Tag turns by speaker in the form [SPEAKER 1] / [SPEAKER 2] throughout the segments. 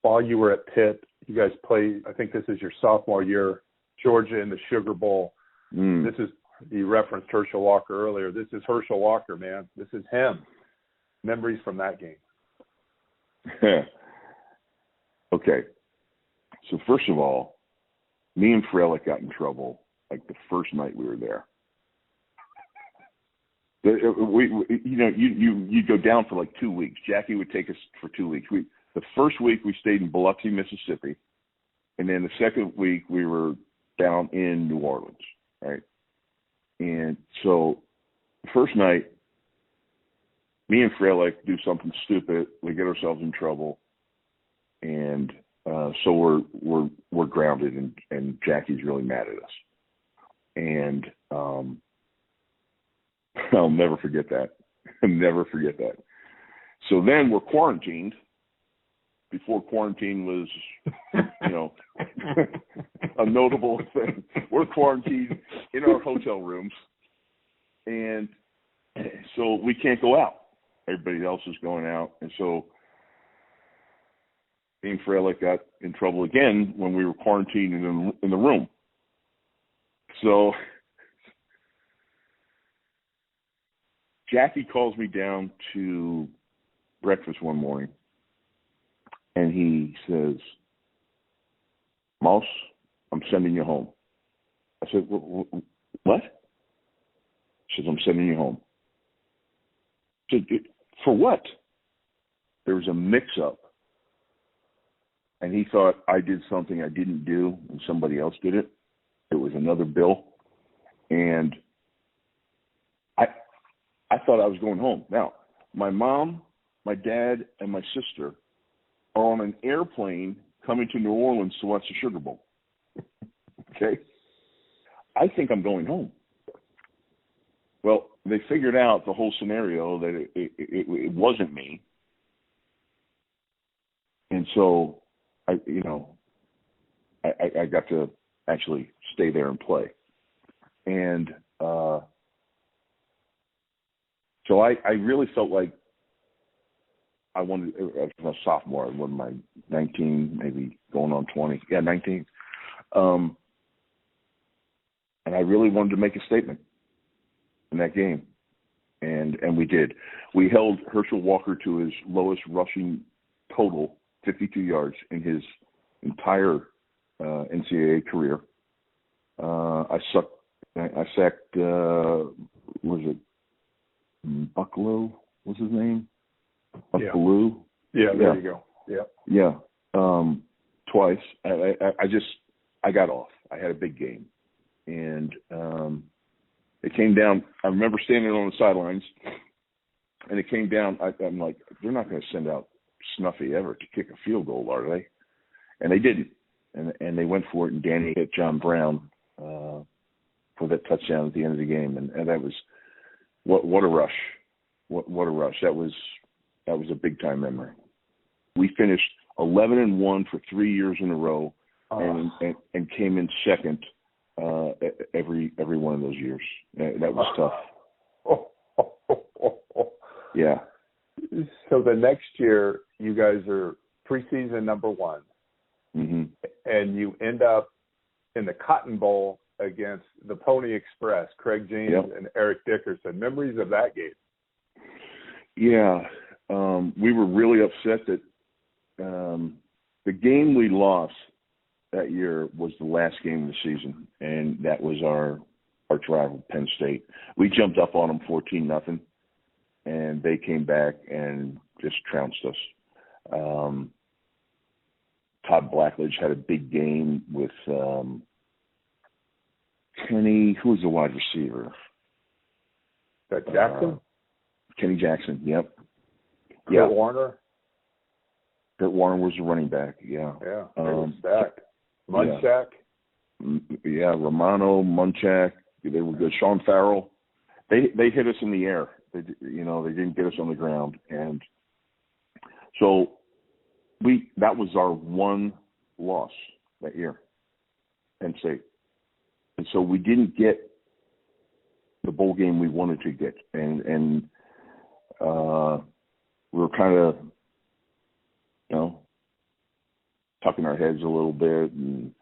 [SPEAKER 1] while you were at Pitt, you guys played, I think this is your sophomore year, Georgia in the Sugar Bowl. This is, you referenced Herschel Walker earlier. This is Herschel Walker, man. This is him. Memories from that game.
[SPEAKER 2] Okay. So first of all, me and Freilich got in trouble like the first night we were there. You go down for like 2 weeks. Jackie would take us for 2 weeks. The first week we stayed in Biloxi, Mississippi, and then the second week we were down in New Orleans, right? And so the first night, me and Freilich do something stupid. We get ourselves in trouble, and so we're grounded, and Jackie's really mad at us. And I'll never forget that. Never forget that. So then we're quarantined. Before quarantine was, a notable thing. We're quarantined in our hotel rooms, and so we can't go out. Everybody else is going out, and so me and Freilich got in trouble again when we were quarantined in the room. So Jackie calls me down to breakfast one morning, and he says, "Maas, I'm sending you home." I said, "What?" He says, "I'm sending you home." I said, "For what?" There was a mix-up, and he thought I did something I didn't do, and somebody else did it. It was another bill, and I thought I was going home. Now, my mom, my dad, and my sister are on an airplane coming to New Orleans to watch the Sugar Bowl. Okay? I think I'm going home. Well, they figured out the whole scenario that it wasn't me. And so, I got to actually stay there and play. And so I really felt like I wanted, as a sophomore, I was my 19, maybe going on 20. Yeah, 19. And I really wanted to make a statement in that game. And we did. We held Herschel Walker to his lowest rushing total, 52 yards, in his entire NCAA career. I sacked, was it Bucklow? Was his name? Buckalow?
[SPEAKER 1] Yeah, there you go. Yeah.
[SPEAKER 2] Yeah. Twice. I got off. I had a big game. And it came down. I remember standing on the sidelines, and it came down. I'm like, they're not going to send out Snuffy ever to kick a field goal, are they? And they didn't. And they went for it, and Danny hit John Brown for that touchdown at the end of the game. And that was what a rush. What a rush. That was a big time memory. We finished 11-1 for 3 years in a row, and came in second every one of those years. That was tough. Yeah.
[SPEAKER 1] So the next year, you guys are preseason number one, and you end up in the Cotton Bowl against the Pony Express, Craig James and Eric Dickerson. Memories of that game?
[SPEAKER 2] Yeah. We were really upset that the game we lost that year was the last game of the season, and that was our rival, Penn State. We jumped up on them 14-0, and they came back and just trounced us. Todd Blackledge had a big game with Kenny, who was the wide receiver?
[SPEAKER 1] That Jackson?
[SPEAKER 2] Kenny Jackson, yep.
[SPEAKER 1] Kurt Warner?
[SPEAKER 2] Kurt Warner was the running back, yeah.
[SPEAKER 1] Yeah, they were stacked. Munchak?
[SPEAKER 2] Yeah, Romano, Munchak, they were good. Sean Farrell. They hit us in the air. They didn't get us on the ground. And so that was our one loss that year, Penn State. And so we didn't get the bowl game we wanted to get. And we were kind of, tucking our heads a little bit, and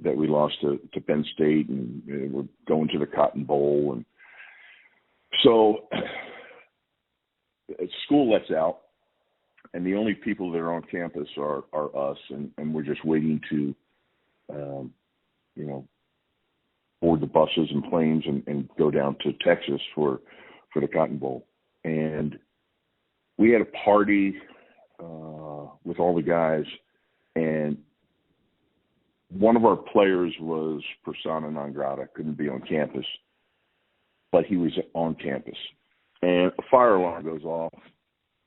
[SPEAKER 2] that we lost to Penn State, and we're going to the Cotton Bowl. And so school lets out, and the only people that are on campus are us, and we're just waiting to, board the buses and planes and go down to Texas for the Cotton Bowl. And we had a party with all the guys, and one of our players was persona non grata, couldn't be on campus, but he was on campus. And a fire alarm goes off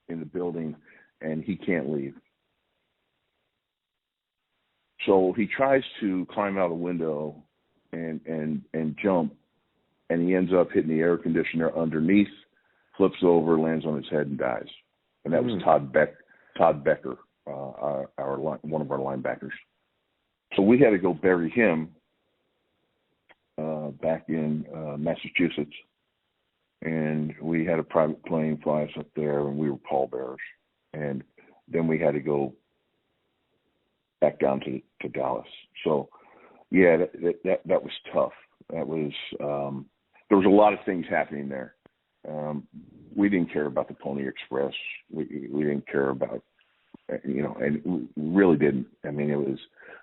[SPEAKER 2] in the building, and he can't leave. So he tries to climb out a window and jump, and he ends up hitting the air conditioner underneath, flips over, lands on his head, and dies. And that was Todd Becker, one of our linebackers. So we had to go bury him back in Massachusetts, and we had a private plane fly us up there, and we were pallbearers. And then we had to go back down to Dallas. So, yeah, that was tough. That was there was a lot of things happening there. We didn't care about the Pony Express. We didn't care about, and we really didn't. I mean,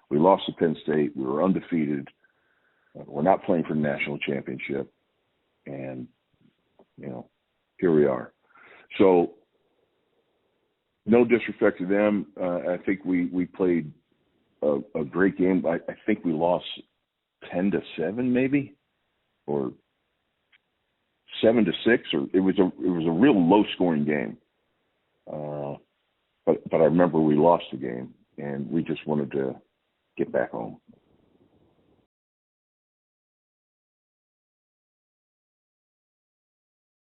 [SPEAKER 2] we lost to Penn State. We were undefeated. We're not playing for the national championship, and here we are. So, no disrespect to them. I think we played a great game. I think we lost 10-7, maybe, or 7-6, or it was a real low scoring game. But I remember we lost the game, and we just wanted to get back home.